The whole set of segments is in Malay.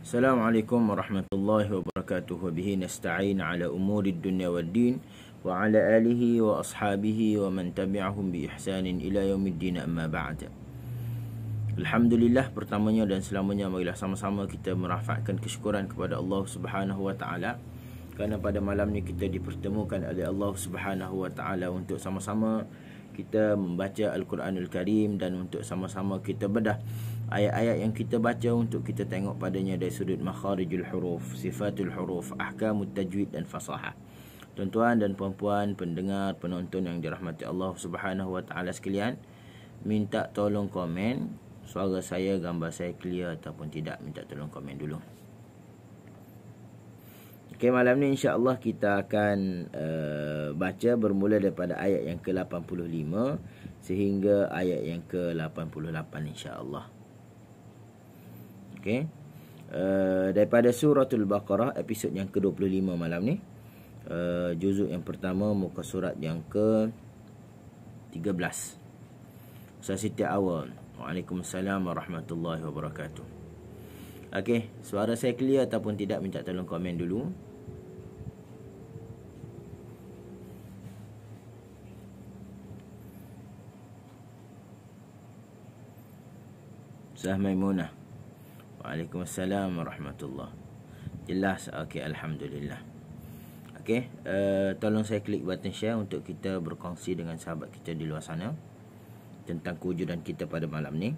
Assalamualaikum warahmatullahi wabarakatuh. Wabihi nasta'in ala umuri dunya wad din wa ala alihi wa ashabihi wa man tabi'ahum bi ihsanin ila yaumiddin, amma ba'd. Alhamdulillah, pertamanya dan selamanya marilah sama-sama kita merafakkan kesyukuran kepada Allah Subhanahu wa taala kerana pada malam ni kita dipertemukan oleh Allah Subhanahu wa taala untuk sama-sama kita membaca Al-Quranul Karim dan untuk sama-sama kita bedah ayat-ayat yang kita baca untuk kita tengok padanya dari sudut makharijul huruf, sifatul huruf, ahkamut tajwid dan fasahah. Tuan-tuan dan puan-puan, pendengar, penonton yang dirahmati Allah Subhanahu wa taala sekalian, minta tolong komen suara saya, gambar saya clear ataupun tidak. Minta tolong komen dulu. Okey, malam ni insya-Allah kita akan baca bermula daripada ayat yang ke-85 sehingga ayat yang ke-88 insya-Allah. Okey. Daripada suratul Baqarah episod yang ke-25 malam ni. Juzuk yang pertama, muka surat yang ke-13. Ustaz Siti awal. Waalaikumsalam warahmatullahi wabarakatuh. Okey, suara saya clear ataupun tidak, minta tolong komen dulu. Ustaz Maimunah. Waalaikumsalam warahmatullahi. Jelas. Okey, alhamdulillah. Okey, tolong saya klik button share untuk kita berkongsi dengan sahabat kita di luar sana tentang kewujudan kita pada malam ni.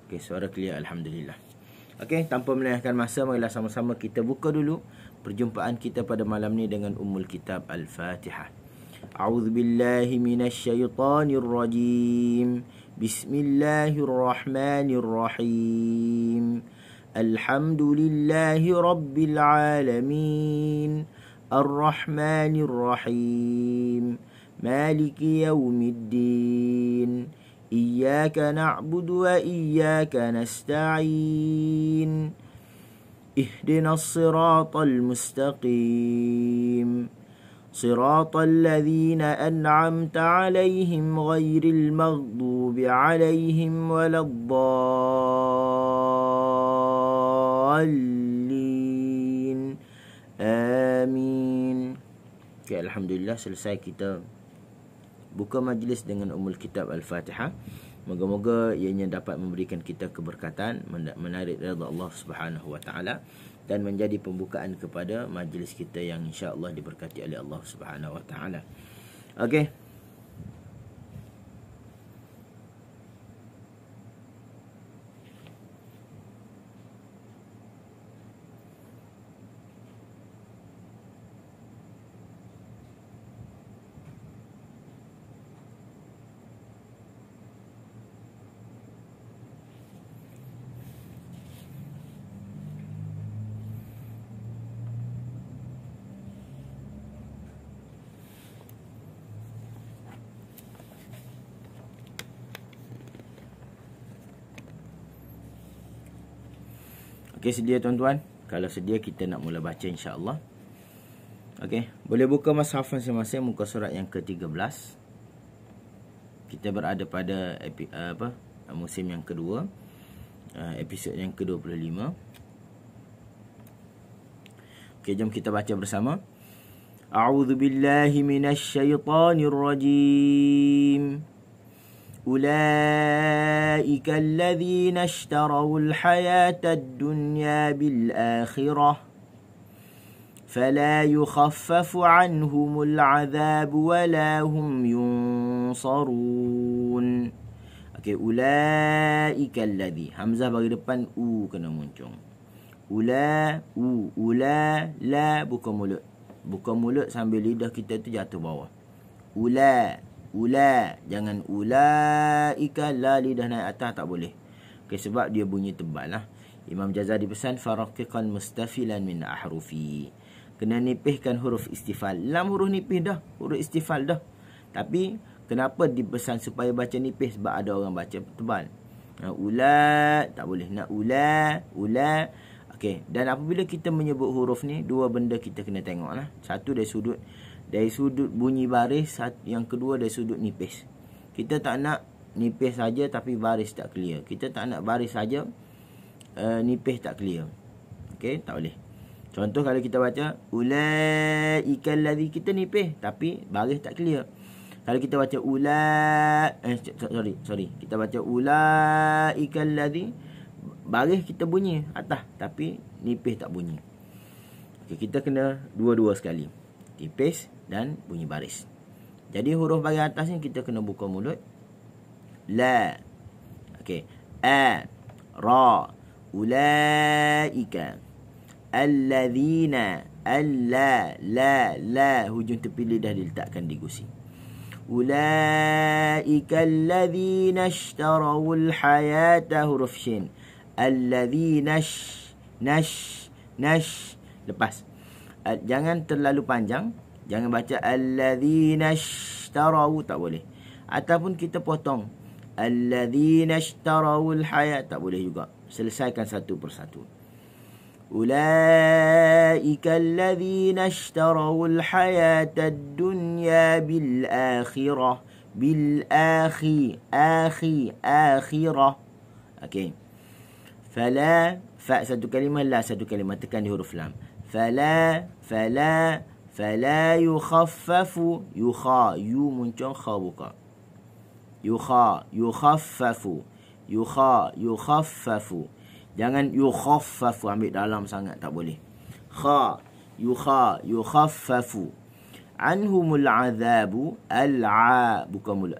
Okey, suara clear, alhamdulillah. Okey, tanpa melengahkan masa, marilah sama-sama kita buka dulu perjumpaan kita pada malam ni dengan Ummul Kitab Al-Fatihah. A'udzu billahi minasyaitonir rajim. Bismillahirrahmanirrahim. Alhamdulillahi rabbil alamin. Ar-Rahmanir Rahim. Maliki yaumiddin. Iyyaka na'budu wa iyyaka nasta'in. Ihdinas siratal mustaqim. Siratal ladzina an'amta 'alaihim ghairil maghdubi 'alaihim waladdallin. Amin. Okay, alhamdulillah, selesai kita buka majlis dengan Ummul Kitab Al-Fatihah. Moga-moga ianya dapat memberikan kita keberkatan, menarik redha Allah Subhanahu wa taala dan menjadi pembukaan kepada majlis kita yang insya-Allah diberkati oleh Allah Subhanahu wa taala. Okey. Okey, sedia tuan-tuan? Kalau sedia, kita nak mula baca insya-Allah. Okey, boleh buka mushaf masing-masing muka surat yang ke-13. Kita berada pada musim yang kedua, episod yang ke-25. Okey, jom kita baca bersama. A'udzu billahi minasyaitonir rajim. أولئك الذين اشتروا الحياة الدنيا بالآخرة فلا يخفف عنهم العذاب ولا هم ينصرون. Okay, أولئك الذي, Hamzah bagi depan u kena muncung. Ula, la, buka mulut. Buka mulut sambil lidah kita tu jatuh bawah. Ula, jangan ulaika, la lidah naik atas tak boleh. Okay, sebab dia bunyi tebal lah. Imam Jazari pesan faraqiqan mustafilan min ahrufi. Kena nipihkan huruf istifal. Lam huruf nipih dah, huruf istifal dah. Tapi kenapa dipesan supaya baca nipih? Sebab ada orang baca tebal. Ula tak boleh. Nak ula. Okey, dan apabila kita menyebut huruf ni, dua benda kita kena tengok lah. Satu dari sudut dari sudut bunyi baris, yang kedua dari sudut nipis. Kita tak nak nipis saja tapi baris tak clear. Kita tak nak baris saja, nipis tak clear. Okey, tak boleh. Contoh kalau kita baca ulaikal ladzi, kita nipis tapi baris tak clear. Kalau kita baca kita baca ulaikal ladzi, baris kita bunyi atas tapi nipis tak bunyi. Okey, kita kena dua-dua sekali, nipis dan bunyi baris. Jadi huruf baris atas ni kita kena buka mulut. La. Okey, a, ra, ulaika, alladzina, alla, la, hujung tepi lidah diletakkan di gusi. Ulaika alladzina ishtarawul hayata, huruf shin. Alladzina nash. Lepas. Jangan terlalu panjang. Jangan baca alladzina ishtaraw, tak boleh. Ataupun kita potong alladzina ishtarawul hayat, tak boleh juga. Selesaikan satu persatu. Ulaika alladzina ishtarawul hayatad dunya bil akhirah. Bil akhirah. Okey. Fala, fa satu kalimah, la satu kalimah, tekan di huruf lam. Fala yukhaffafu, yu muncul, kha buka. Yukhaffafu. Jangan yukhaffafu ambil dalam sangat, tak boleh. Kha, yukhaffafu. Anhumul azabu, buka mulut.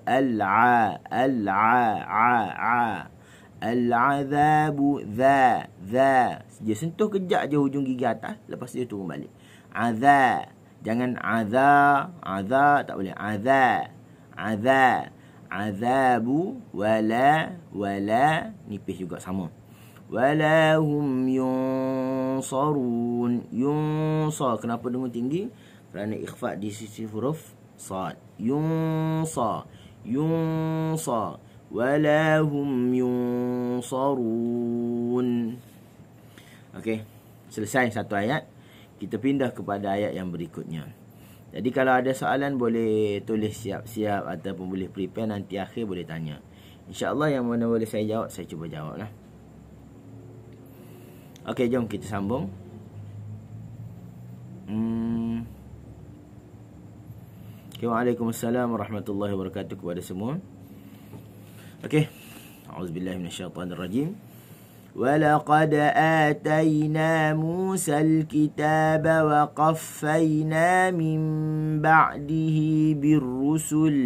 Al-azabu, dha. Dia sentuh kejap je hujung gigi atas, lepas dia turun balik. Jangan aza, tak boleh. Azabu, wala, nipis juga sama. Wala hum yunsarun. Yunsar, kenapa dengung tinggi? Kerana ikhfa di sisi huruf sad. Yunsa. Wala hum yunsarun. Okey, selesai satu ayat. Kita pindah kepada ayat yang berikutnya. Jadi kalau ada soalan boleh tulis siap-siap ataupun boleh prepare, nanti akhir boleh tanya. InsyaAllah yang mana boleh saya jawab, saya cuba jawab lah. Okey, jom kita sambung. Waalaikumsalam warahmatullahi wabarakatuh kepada semua. Okey. A'udzubillahi minasyaitonirrajim. وَلَقَدْ آتَيْنَا مُوسَى الْكِتَابَ وَقَفَّيْنَا مِنْ بَعْدِهِ بِالرُّسُلِ.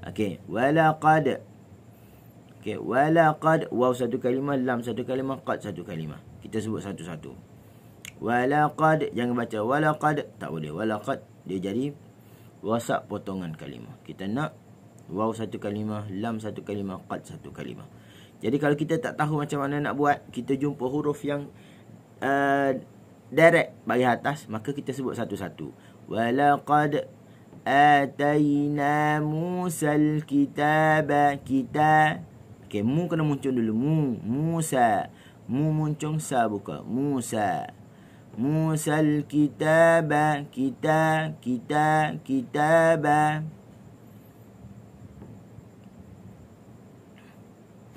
Okey, walaqad. Okey, walaqad, waw satu kalimah, lam satu kalimah, qad satu kalimah. Kita sebut satu-satu. Walaqad, jangan baca walaqad, tak boleh. Walaqad dia jadi wasak potongan kalimah. Kita nak waw satu kalimah, lam satu kalimah, qad satu kalimah. Jadi kalau kita tak tahu macam mana nak buat, kita jumpa huruf yang direct bagi atas, maka kita sebut satu-satu. Walaqad atayna Musal kitaba, kita. Okey, mu kena muncul dulu. Musa. Mu muncul, sa buka. Musa. Musal kitaba, kitaba.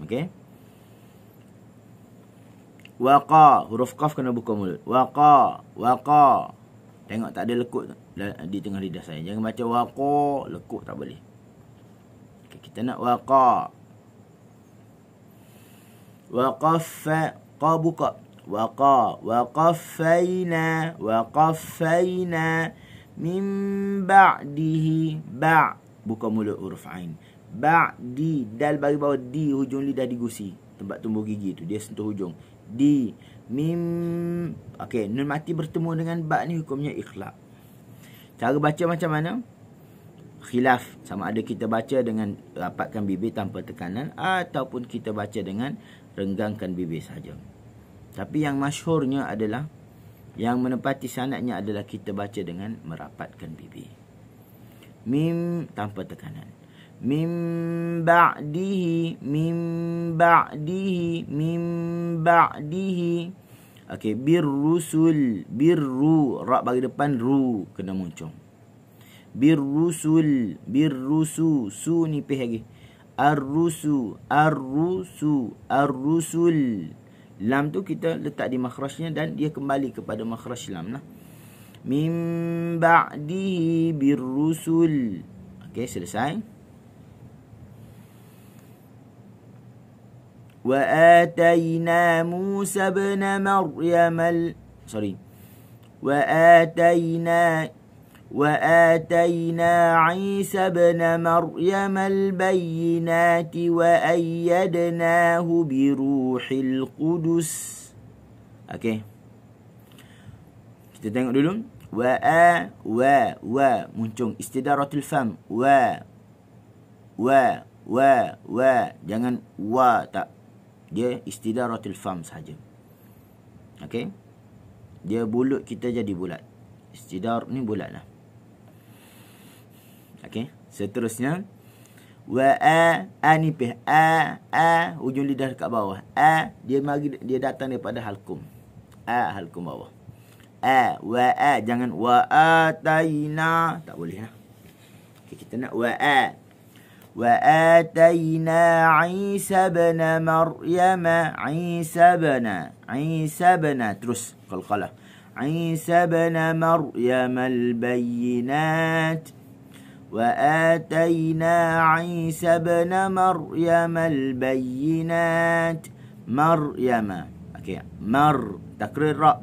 Okey. Waqa, huruf qaf kena buka mulut. Waqa. Tengok tak ada lekuk di tengah lidah saya. Jangan baca waqa, lekuk tak boleh. Okey, kita nak waqa. Waqaffa, qa buka. Waqa, waqaffaina min ba'dihi, buka mulut huruf ain. Ba'di, dal bagi bawah, di hujung lidah digusi, tempat tumbuh gigi tu dia sentuh hujung. Di, mim. Okey, nun mati bertemu dengan ba ni hukumnya ikhlaq. Cara baca macam mana? Khilaf, sama ada kita baca dengan rapatkan bibir tanpa tekanan ataupun kita baca dengan renggangkan bibir saja. Tapi yang masyhurnya adalah, yang menepati sanadnya adalah kita baca dengan merapatkan bibir. Mim tanpa tekanan. Mim ba'dihi. Okey, birrusul, birru, ra bagi depan, ru kena muncul. birrusul, birrusu, su nipis lagi. Ar-rusu, ar-rusu, ar-rusul. Lam tu kita letak di makhrajnya dan dia kembali kepada makhraj lam lah. Min ba'dihi birrusul. Okey, selesai. Wa atayna Musa ibn Maryam وآتينا عيسى ابن مريم البينات وأيدناه بروح القدس. Okey. Kita tengok dulu. Wa muncung istidaratul fam. Wa. Jangan wa tak. Dia istidaratul fam saja. Okey. Dia bulut kita jadi bulat. Istidar ni bulat lah. Okey, seterusnya wa ni pih hujung lidah dekat bawah. Dia datang daripada halkum. Halkum bawah. Wa jangan wa ataina, tak boleh lah. Okey, kita nak wa atayna Isa ibn Maryam, Isa ibn terus qalqalah. Isa ibn Maryam al-bayyinat وآتينا عيسى ابن مريم البينات. مريم. Okey, takrir ra.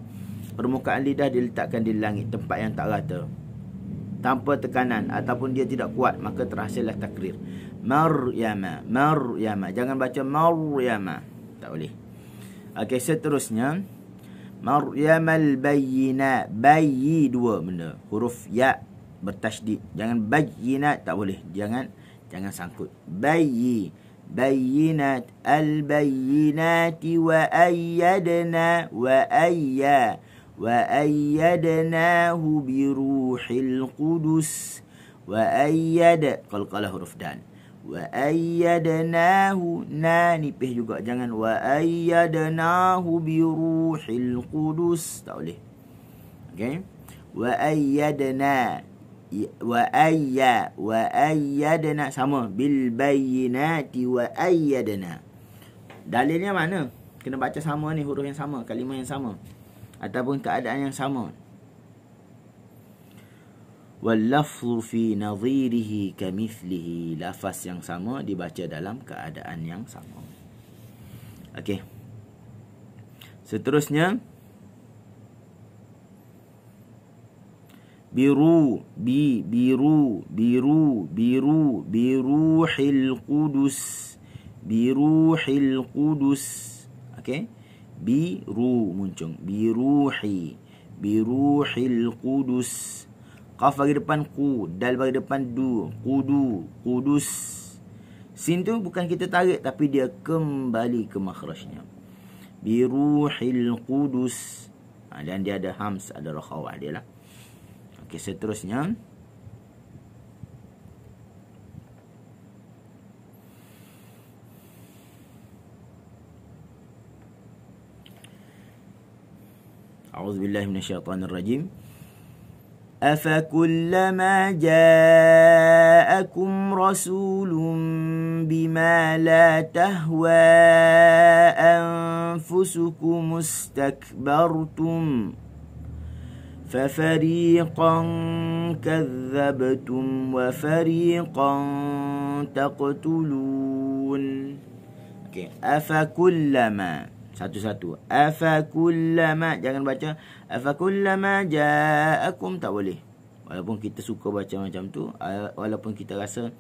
Permukaan lidah diletakkan di langit, tempat yang tak rata, tanpa tekanan ataupun dia tidak kuat, maka terhasillah takrir. Maryam. Jangan baca Maryam. Tak boleh. Okey, seterusnya Maryam al-bayyinat. Bayyi dua benda. Huruf ya bertasydid. Jangan bayyinat, tak boleh. Jangan sangkut. Bayyinat al-bayyinati wa ayyadnahu bi ruhil qudus. Wa ayyad qalqalah huruf dan. Wa ayyadnahu na nipih juga. Jangan wa ayyadnahu bi ruhil qudus, tak boleh. Okey. Wa ayyadna sama bil bayyinati wa ayyadna. Dalilnya mana? Kena baca sama ni, huruf yang sama, kalimah yang sama ataupun keadaan yang sama. Wal lafzu fi nadhirihi kamithlihi. Lafaz yang sama dibaca dalam keadaan yang sama. Okey. Seterusnya biruhil qudus. Okey, biru muncung, biruhil qudus. Qaf bagi depan ku, dal bagi depan du, qudus. Sin tu bukan kita tarik tapi dia kembali ke makhrajnya. Biruhil qudus. Dan dia ada hams, ada rakhawah dia lah. Okey, seterusnya A'udzubillahi minasyaitonir rajim. Afakullama ja'akum rasulun bima la tahwa anfusukum istakbartum فَفَرِيقًا كَذَّبْتُمْ وَفَرِيقًا تَقْتُلُونَ. Okey, afakullama. Satu-satu. Afakullama. Jangan baca afakullama ja'akum, tak boleh. Walaupun kita suka baca macam tu, walaupun kita rasa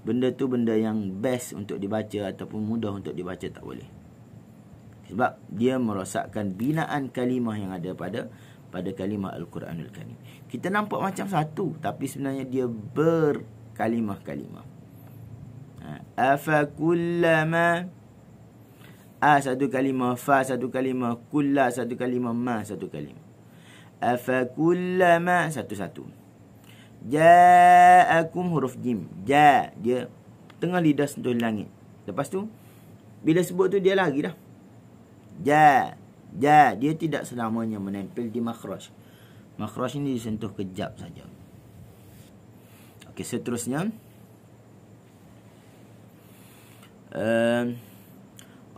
benda tu benda yang best untuk dibaca ataupun mudah untuk dibaca, tak boleh. Sebab dia merosakkan binaan kalimah yang ada pada kalimah Al-Quranul Karim. Kita nampak macam satu, tapi sebenarnya dia berkalimah-kalimah. Afakullama. Satu kalimah, fa satu kalimah, kulla satu kalimah, ma satu kalimah. Afakullama satu-satu. Ja'akum huruf jim. Ja, dia tengah lidah sentuh langit. Lepas tu bila sebut tu dia lari dah. Ja, dia tidak selamanya menempel di makhraj. Makhraj ini disentuh kejap saja. Okey, seterusnya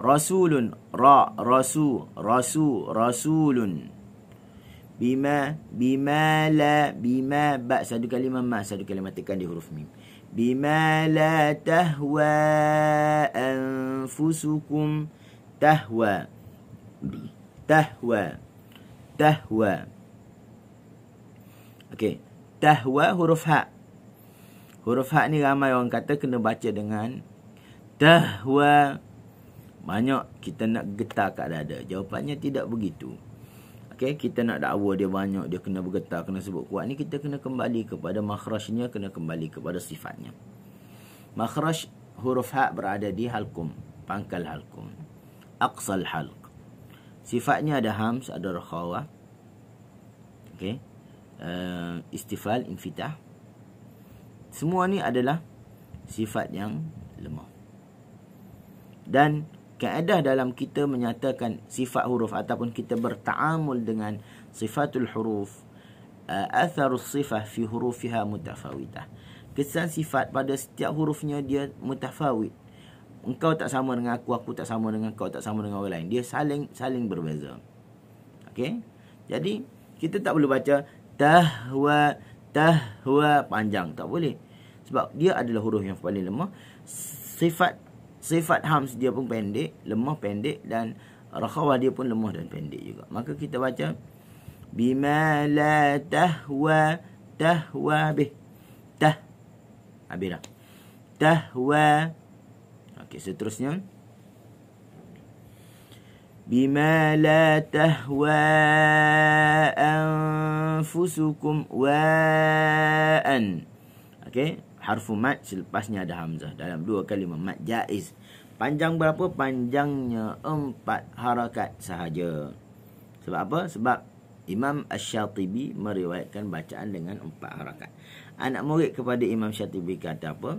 rasulun, rasulun. Bima ba satu kalimah ma, satu kalimah tekan di huruf mim. Bima la tahwa anfusukum, tahwa. Okey, tahwa huruf ha. Huruf ha ni ramai orang kata kena baca dengan tahwa. Banyak kita nak getar kat dada. Jawapannya tidak begitu. Okey, kita nak dakwa dia banyak, dia kena bergetar, kena sebut kuat. Ni kita kena kembali kepada makhrajnya, kena kembali kepada sifatnya. Makhraj huruf ha berada di halkum, pangkal halkum, aqsal halq. Sifatnya ada hams, ada rakhawah. Okey. Istifal, infitah. Semua ni adalah sifat yang lemah. Dan kaedah dalam kita menyatakan sifat huruf ataupun kita berta'amul dengan sifatul huruf, atharus sifah fi hurufiha mutafawitah. Kesan sifat pada setiap hurufnya dia mutafawit. Engkau tak sama dengan aku tak sama dengan kau, tak sama dengan orang lain. Dia saling berbeza. Okey? Jadi kita tak boleh baca tahwa panjang, tak boleh. Sebab dia adalah huruf yang paling lemah. Sifat hams dia pun pendek, lemah, pendek, dan rakhawah dia pun lemah dan pendek juga. Maka kita baca bima la tahwa bih. Habis dah. Tahwa. Okey, seterusnya bima la tahwa anfusukum wa'an. Okey, harfu mad selepasnya ada hamzah dalam dua kalimah mad jaiz. Panjang berapa? Panjangnya 4 harakat sahaja. Sebab apa? Sebab Imam Asy-Syatibi meriwayatkan bacaan dengan 4 harakat. Anak murid kepada Imam Syatibi kata apa?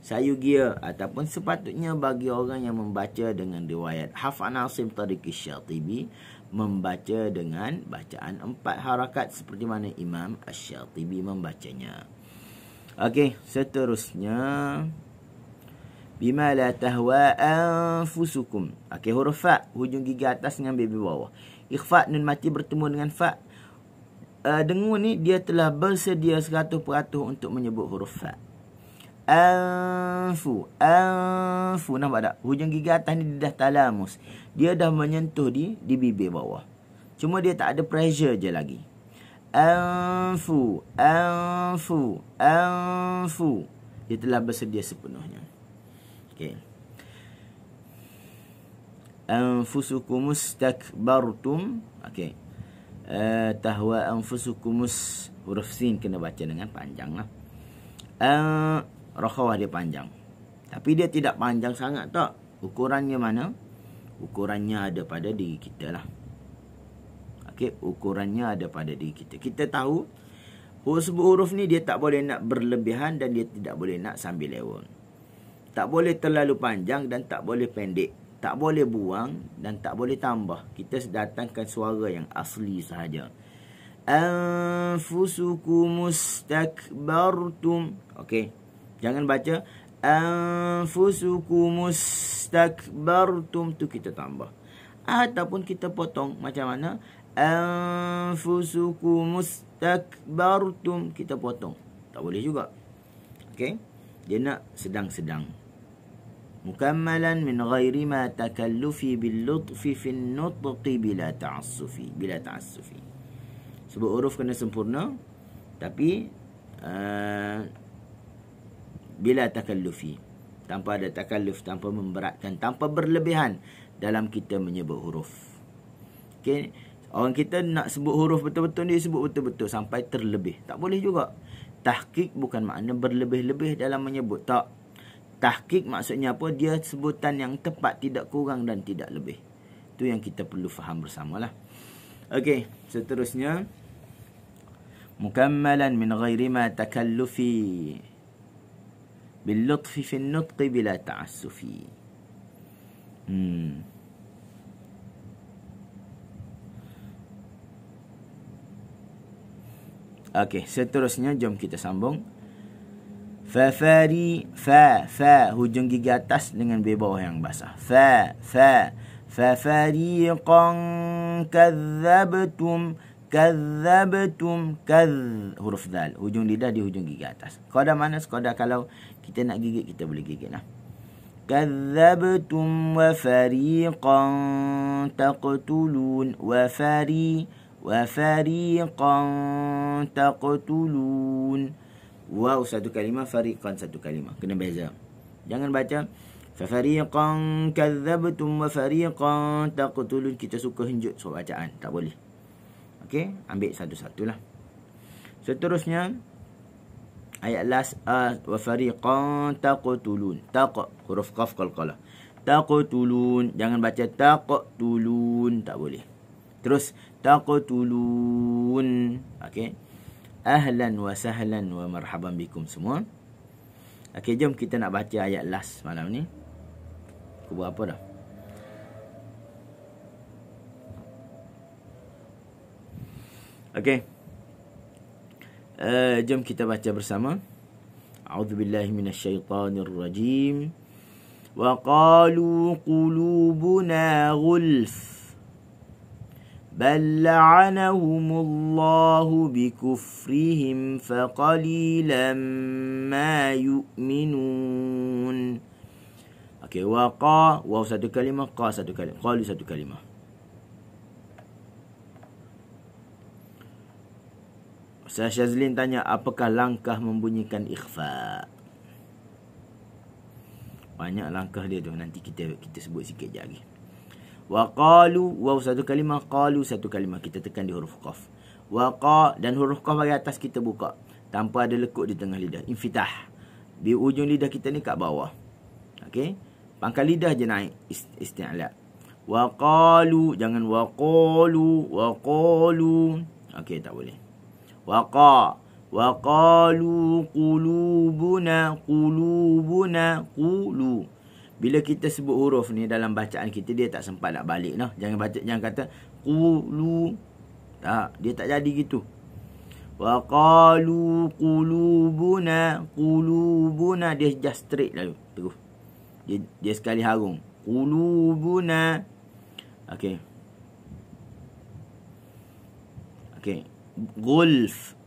Sayugia ataupun sepatutnya bagi orang yang membaca dengan riwayat Hafs an Asim Tariq Asy-Syatibi membaca dengan bacaan 4 harakat seperti mana Imam Asy-Syatibi membacanya. Okey, seterusnya bima la tahwa anfusukum. Okey, huruf fa, hujung gigi atas dengan bibi bawah. Ikhfa nun mati bertemu dengan fa. Dengung ni dia telah bersedia 100% untuk menyebut huruf fa. Anfu, nampak tak? Hujung gigi atas ni dia dah talamus. Dia dah menyentuh di bibir bawah. Cuma dia tak ada pressure je lagi. Anfu. Dia telah bersedia sepenuhnya. Okey. Anfusukum mustakbartum. Okey. Tahwa anfusukumus, huruf sin kena baca dengan panjang lah. Rakhawah dia panjang. Tapi dia tidak panjang sangat tak. Ukurannya mana? Ukurannya ada pada diri kita lah. Okey, ukurannya ada pada diri kita. Kita tahu huruf ni dia tak boleh nak berlebihan dan dia tidak boleh nak sambil lewat. Tak boleh terlalu panjang dan tak boleh pendek. Tak boleh buang dan tak boleh tambah. Kita datangkan suara yang asli sahaja. Anfusukum mustakbartum. Okey. Jangan baca anfusukum mustakbartum tu kita tambah. Ataupun kita potong macam mana? Anfusukum mustakbartum kita potong. Tak boleh juga. Okey. Dia nak sedang-sedang. Mukammalan min ghairi ma takallufi bil lutfi fi an-nutqi bila ta'assufi. Sebab huruf kena sempurna tapi bila takallufi, tanpa ada takalluf, tanpa memberatkan, tanpa berlebihan dalam kita menyebut huruf. Okey, orang kita nak sebut huruf betul-betul, dia sebut betul-betul sampai terlebih. Tak boleh juga. Tahqiq bukan makna berlebih-lebih dalam menyebut. Tak. Tahqiq maksudnya apa? Dia sebutan yang tepat, tidak kurang dan tidak lebih. Itu yang kita perlu faham bersamalah. Okey, seterusnya mukammalan min ghairi ma takallufi bil lutfi fi an-nutqi bila ta'assufi. Okey, seterusnya jom kita sambung. Fafari, hujung gigi atas dengan B bawah yang basah. Fafariqan kadzabtum, huruf dal, hujung lidah di hujung gigi atas. Sekadar mana? Sekadar kalau kita nak gigit, kita boleh gigit lah. Kadzabtum wa fariqan taqtulun, wa fariqan taqtulun. Waw satu kalimah, fariqan satu kalimah. Kena beza. Jangan baca fafariqan kadzabtum wa fariqan taqtulun. Kita suka henjut suara bacaan, tak boleh. Okey, ambil satu-satulah. Seterusnya ayat last, wa fariqan taqtulun. Taq, huruf qaf qalqalah. Taqtulun, jangan baca taqtulun, tak boleh. Terus taqtulun. Okey. Ahlan wa sahlan wa marhaban bikum semua. Okey, jom kita nak baca ayat last malam ni. Aku buat apa dah? Okey. Jom kita baca bersama. A'udzubillahi minasyaitonirrajim. Wa qalu qulubuna ghulf بل لعنهم الله بكفرهم فقليلا ما يؤمنون. Okey, waqa, waw satu kalimah, qa satu kalimah, qalu satu kalimah. Ustaz Syazlin tanya, apakah langkah membunyikan ikhfa? Banyak langkah dia tu, nanti kita sebut sikit je lagi. Wa qalu, waw satu kalimah, qalu satu kalimah. Kita tekan di huruf qaf. Wa qa, dan huruf qaf bagi atas kita buka tanpa ada lekuk di tengah lidah. Infitah. Di ujung lidah kita ni kat bawah. Okey. Pangkal lidah je naik, isti'la. Wa qalu, jangan wa qalu, wa qalu. Okey, tak boleh. Wa qa, wa qalu qulubuna, qulu. Bila kita sebut huruf ni dalam bacaan kita, dia tak sempat nak balik noh. Jangan kata qulu. Tak, dia tak jadi gitu. Wa qalu qulubuna, dia just straight lalu. Terus. Dia sekali harung. Qulubuna. Okey. Ghulf.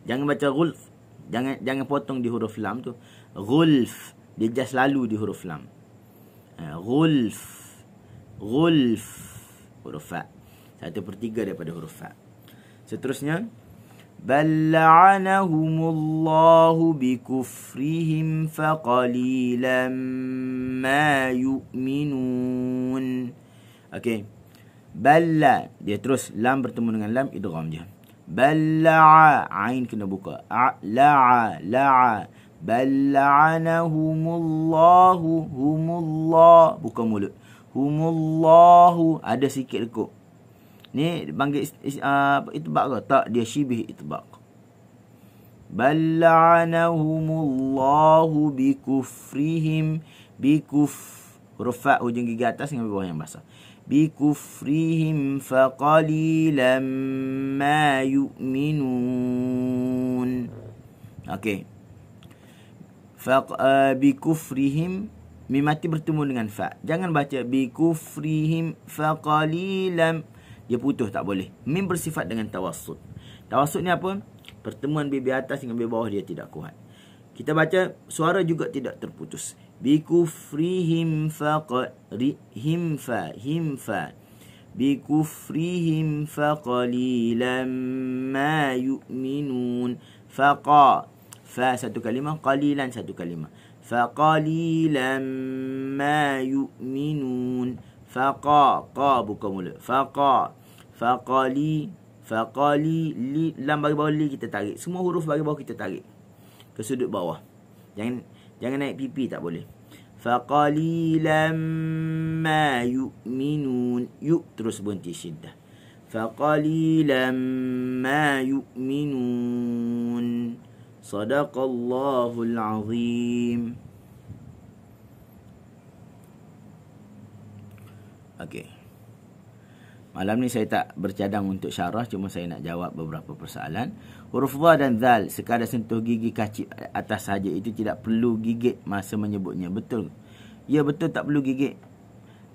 Jangan baca ghulf. Jangan potong di huruf lam tu. Ghulf. Dia just lalu di huruf lam. Ghulf. Huruf fa. 1/3 daripada huruf fa. Seterusnya. Bal la'anahumullahu bikufrihim faqalilan ma yu'minun. Okey. Balla. Dia terus lam bertemu dengan lam, idgham je. Balla. Ain kena buka. La'a. Bal la'anahumullahu, humullah, buka mulut. Humullahu, ada sikit lekuk. Ni panggil itbaq ke? Tak, dia syibih itbaq. Bal la'anahumullahu bikufrihim, huruf fa hujung gigi atas dengan bawah yang basah. Bikufrihim faqalilan ma yu'minun. Okey. Bikufrihim, mim mati bertemu dengan fa. Jangan baca bikufrihim faqalilan. Dia putus, tak boleh. Mim bersifat dengan tawassut. Tawassut ni apa? Pertemuan bibi atas dengan bibi bawah dia tidak kuat. Kita baca suara juga tidak terputus. Bikufrihim faqalihim fa. Bikufrihim faqalilan ma yu'minun. Faqa. Fa satu kalimah, qalilan satu kalimah. Faqalilan ma yu'minun. Faqa, qa buka mulut. Faqa, faqali, li, lam bagi bawah li kita tarik. Semua huruf bagi bawah kita tarik ke sudut bawah. Jangan naik pipi, tak boleh. Faqalilan ma yu'minun. Yu terus berhenti syiddah. Faqalilan ma yu'minun. Sadaqallahul azim. Okey. Malam ni saya tak bercadang untuk syarah, cuma saya nak jawab beberapa persoalan. Huruf dha dan zal sekadar sentuh gigi kacip atas saja, itu tidak perlu gigit masa menyebutnya. Betul. Ya betul, tak perlu gigit.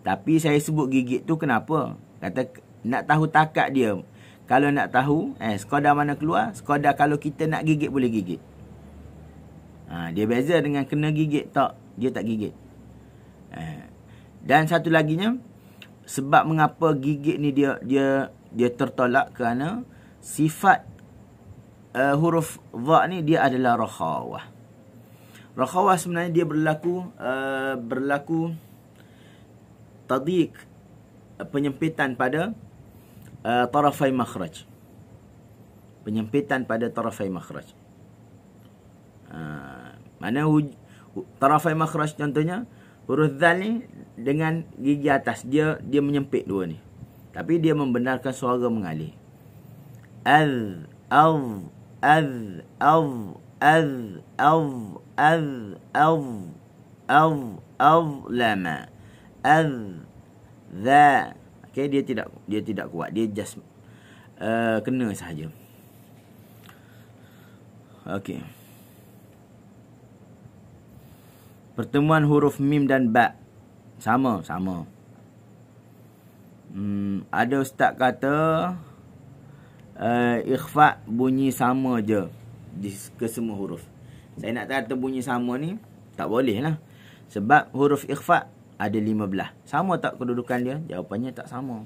Tapi saya sebut gigit tu kenapa? Kata nak tahu takat dia. Kalau nak tahu sekadar mana keluar, sekadar kalau kita nak gigit boleh gigit. Dia beza dengan kena gigit tak, dia tak gigit. Dan satu laginya, sebab mengapa gigit ni dia tertolak, kerana sifat huruf dha ni dia adalah rakhawah. Rakhawah sebenarnya dia berlaku tadhiq, penyempitan pada tarafai makhraj. Penyempitan pada tarafai makhraj. Mana tarafai makhraj contohnya huruf dzal ni dengan gigi atas dia menyempit dua ni. Tapi dia membenarkan suara mengalir. Az, lama. Az, za. Okey, dia tidak kuat. Dia just kena sahaja. Okey. Pertemuan huruf mim dan ba sama. Ada ustaz kata ikhfa bunyi sama je ke semua huruf. Saya nak kata bunyi sama ni tak boleh lah. Sebab huruf ikhfa ada 15. Sama tak kedudukan dia? Jawapannya tak sama.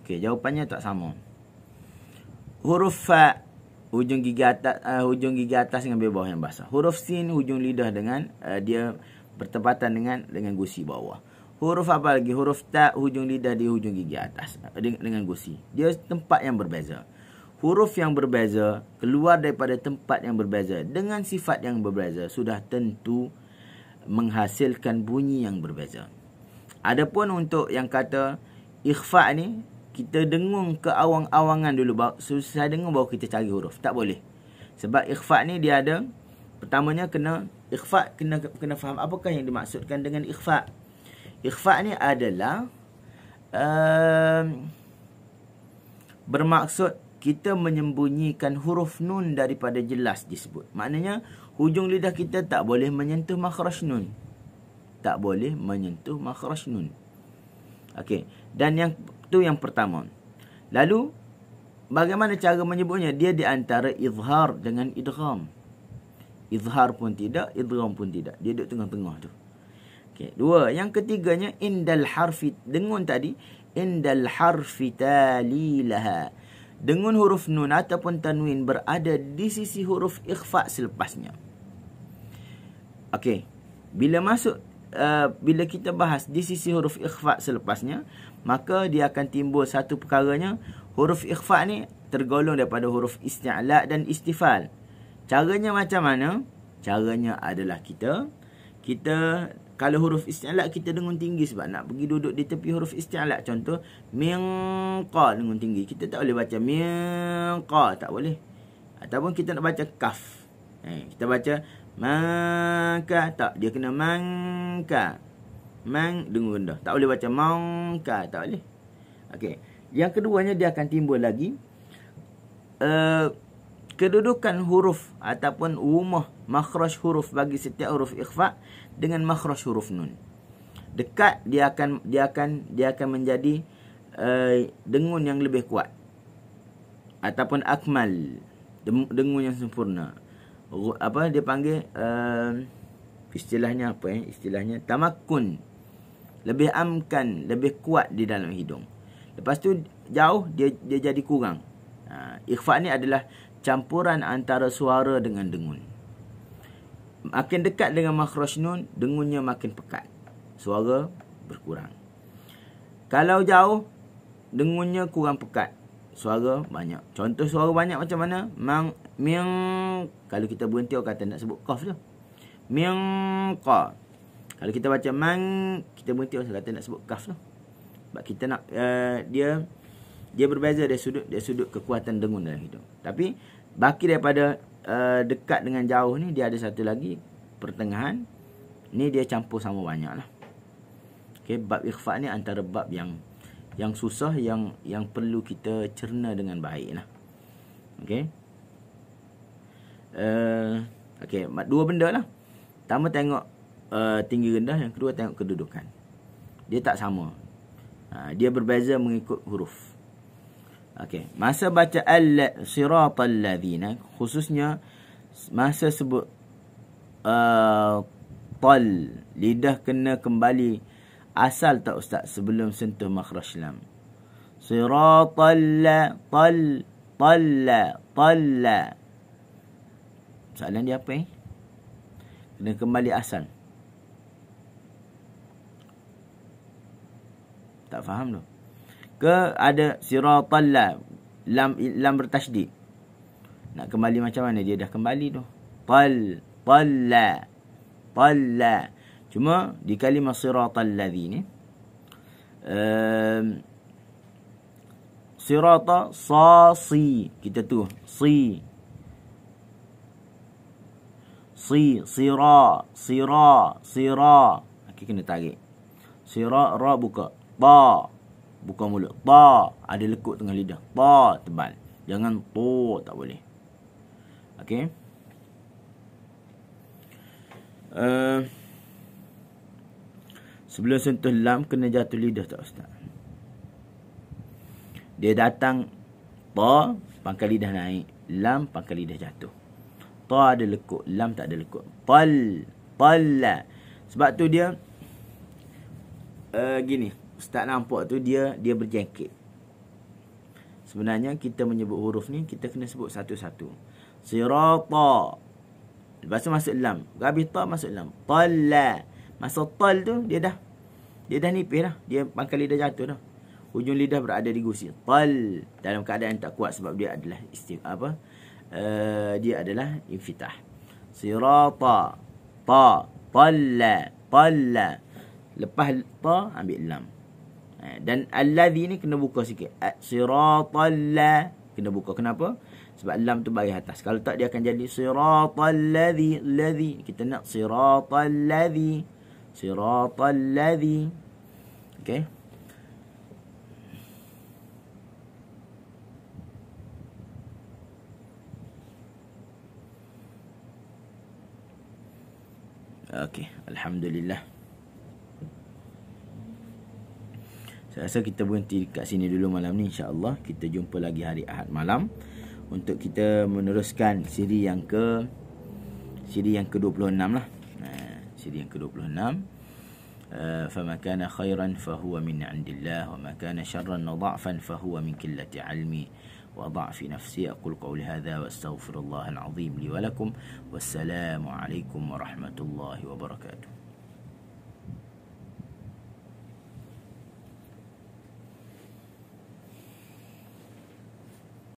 Okey, jawapannya tak sama. Huruf fa hujung gigi atas dengan bawah yang basah. Huruf sin hujung lidah dengan dia bertepatan dengan gusi bawah. Huruf apa lagi? Huruf ta hujung lidah di hujung gigi atas dengan gusi. Dia tempat yang berbeza. Huruf yang berbeza keluar daripada tempat yang berbeza dengan sifat yang berbeza sudah tentu menghasilkan bunyi yang berbeza. Adapun untuk yang kata ikhfa ni, kita dengung ke awang-awangan dulu, susah dengung baru kita cari huruf. Tak boleh. Sebab ikhfa ni dia ada, pertamanya kena ikhfa, kena faham apakah yang dimaksudkan dengan ikhfa. Ikhfa ni adalah bermaksud kita menyembunyikan huruf nun daripada jelas disebut. Maknanya hujung lidah kita tak boleh menyentuh makhraj nun. Tak boleh menyentuh makhraj nun. Okey. Dan yang pertama. Lalu bagaimana cara menyebutnya? Dia di antara izhar dengan idgham. Izhar pun tidak, idgham pun tidak. Dia duduk tengah-tengah tu. Okey, dua. Yang ketiganya indal harfi, dengun tadi, indal harfi talilaha. Dengun huruf nun ataupun tanwin berada di sisi huruf ikhfa selepasnya. Okey. Bila kita bahas di sisi huruf ikhfa selepasnya, maka dia akan timbul satu perkaranya, huruf ikhfa ni tergolong daripada huruf isti'la dan istifal. Caranya macam mana? Caranya adalah kita kalau huruf isti'la kita dengung tinggi sebab nak pergi duduk di tepi huruf isti'la. Contoh minqa dengung tinggi. Kita tak boleh baca minqa, tak boleh. Ataupun kita nak baca kaf. Kita baca mangka, tak, dia kena mangka. Dengung rendah. Tak boleh baca mangka, tak boleh. Okey. Yang keduanya dia akan timbul lagi kedudukan huruf ataupun rumah makhraj huruf bagi setiap huruf ikhfa dengan makhraj huruf nun. Dekat dia akan menjadi dengun yang lebih kuat ataupun akmal, dengun yang sempurna. Apa dia panggil istilahnya apa istilahnya tamakkun, lebih amkan, lebih kuat di dalam hidung. Lepas tu jauh dia jadi kurang. Ikhfa ni adalah campuran antara suara dengan dengun. Makin dekat dengan makhraj nun, dengunnya makin pekat, suara berkurang. Kalau jauh, dengunnya kurang pekat, suara banyak. Contoh suara banyak macam mana? Kalau kita berhenti orang kata nak sebut qaf tu. Minqa. Kalau kita baca kita berhenti orang kata nak sebut kaf tu. Sebab kita nak dia berbeza dari sudut kekuatan dengun dalam hidung. Tapi baki daripada dekat dengan jauh ni, dia ada satu lagi pertengahan. Ni dia campur sama banyak lah. Okay. Okey, bab ikhfa ni antara bab yang susah, yang perlu kita cerna dengan baik lah. Okey. Okey, dua benda lah. Pertama tengok tinggi rendah, yang kedua tengok kedudukan. Dia tak sama. Dia berbeza mengikut huruf. Okey, masa baca siratal ladzina, khususnya masa sebut tal, lidah kena kembali asal tak ustaz sebelum sentuh makhraj lam. Siratal talla. Soalan dia apa kena kembali asal. Tak faham tu. Ke ada siratal lam bertasydid. Nak kembali macam mana? Dia dah kembali tu. Talla. Cuma di kalimah siratal ladzi ni sirata si, kita tu sira. Okey, kena tarik. Sira, ra buka. Ta, buka mulut. Ta, ada lekuk tengah lidah. Ta, tebal. Jangan to, tak boleh. Okey. Sebelum sentuh lam, kena jatuh lidah tak ustaz? Dia datang ta, pangkal lidah naik. Lam, pangkal lidah jatuh. Ta ada lekuk, lam tak ada lekuk. Talla. Sebab tu dia gini, ustaz nampak tu dia berjengkit. Sebenarnya kita menyebut huruf ni, kita kena sebut satu-satu. Sirata. Lepas tu masuk lam. Habis ta masuk lam. Talla. Masa tal tu dia dah nipis dah. Dia pangkal lidah jatuh dah. Hujung lidah berada di gusi. Tal, dalam keadaan tak kuat sebab dia adalah dia adalah infitah. Sirata, ta, talla. Lepas ta ambil lam. Dan alladhi ni kena buka sikit. Siratal kena buka. Kenapa? Sebab lam tu baris atas. Kalau tak dia akan jadi siratal ladzi. Kita nak siratal ladzi. Okey. Okey, alhamdulillah. Saya rasa kita berhenti kat sini dulu malam ni, insya-Allah. Kita jumpa lagi hari Ahad malam untuk kita meneruskan siri yang ke-26 lah. Siri yang ke-26. فما كان خيرا فهو من عند الله وما كان شرا وضعفا فهو من قلة علمي وضعف نفسي. أقول قولي هذا وأستغفر الله العظيم لي ولكم والسلام عليكم ورحمة الله وبركاته.